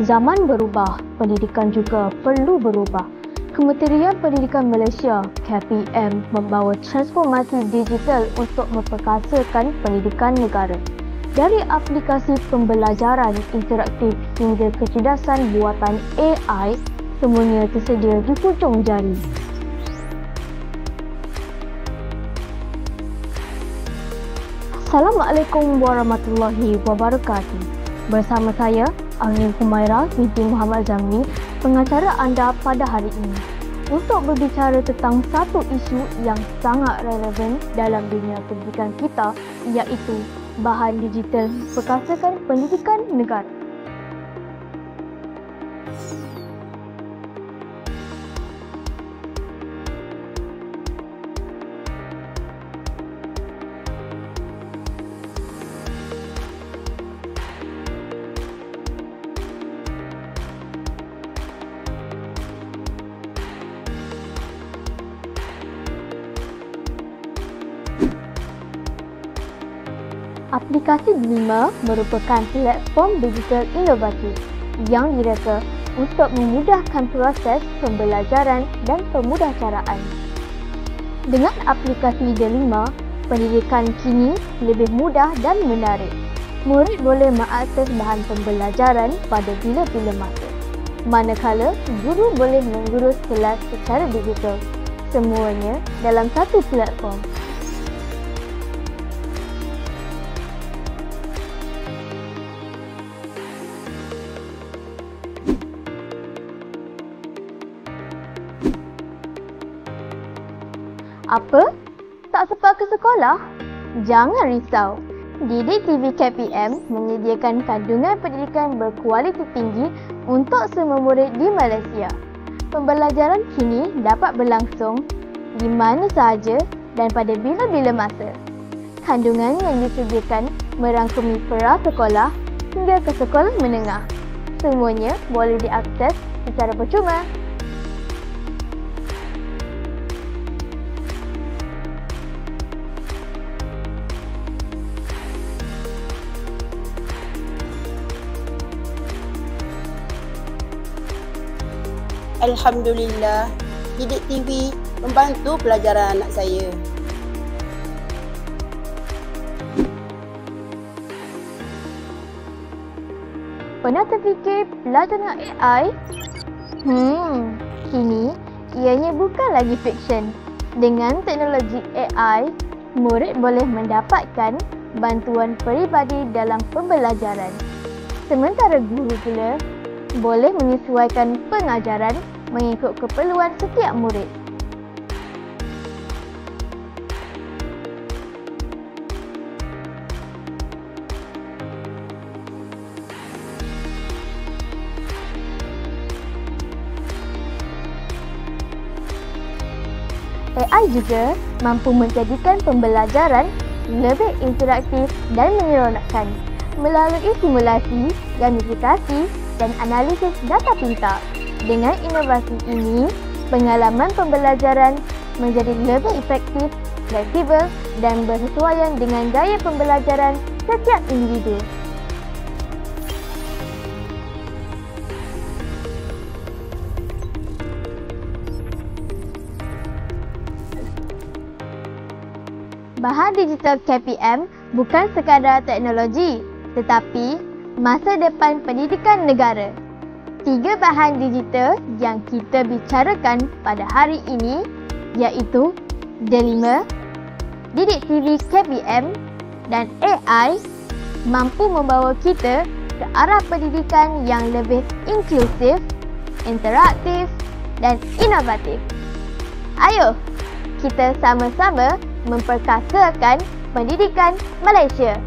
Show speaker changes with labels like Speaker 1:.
Speaker 1: Zaman berubah, pendidikan juga perlu berubah. Kementerian Pendidikan Malaysia (KPM) membawa transformasi digital untuk memperkasakan pendidikan negara. Dari aplikasi pembelajaran interaktif hingga kecerdasan buatan AI, semuanya tersedia di hujung jari. Assalamualaikum warahmatullahi wabarakatuh. Bersama saya, Angin Humaira binti Muhammad Zamri, pengacara anda pada hari ini untuk berbicara tentang satu isu yang sangat relevan dalam dunia pendidikan kita, iaitu bahan digital perkasakan pendidikan negara. Aplikasi Delima merupakan platform digital inovatif yang direka untuk memudahkan proses pembelajaran dan pemudahcaraan. Dengan aplikasi Delima, pendidikan kini lebih mudah dan menarik. Murid boleh mengakses bahan pembelajaran pada bila-bila masa, manakala guru boleh mengurus kelas secara digital. Semuanya dalam satu platform. Apa? Tak sempat ke sekolah? Jangan risau. Didik TV KPM menyediakan kandungan pendidikan berkualiti tinggi untuk semua murid di Malaysia. Pembelajaran kini dapat berlangsung di mana sahaja dan pada bila-bila masa. Kandungan yang disediakan merangkumi prasekolah hingga ke sekolah menengah. Semuanya boleh diakses secara percuma.
Speaker 2: Alhamdulillah, Didik TV membantu pelajaran anak saya.
Speaker 1: Pernah terfikir belajar dengan AI? Kini ianya bukan lagi fiksyen. Dengan teknologi AI, murid boleh mendapatkan bantuan peribadi dalam pembelajaran. Sementara guru pula boleh menyesuaikan pengajaran mengikut keperluan setiap murid. AI juga mampu menjadikan pembelajaran lebih interaktif dan menyeronokkan melalui simulasi, gamifikasi dan analisis data pintar. Dengan inovasi ini, pengalaman pembelajaran menjadi lebih efektif, fleksibel dan bersesuaian dengan gaya pembelajaran setiap individu. Bahan digital KPM bukan sekadar teknologi, tetapi masa depan pendidikan negara. 3 bahan digital yang kita bicarakan pada hari ini iaitu Delima, Didik TV KPM dan AI mampu membawa kita ke arah pendidikan yang lebih inklusif, interaktif dan inovatif. Ayo, kita sama-sama memperkasakan pendidikan Malaysia.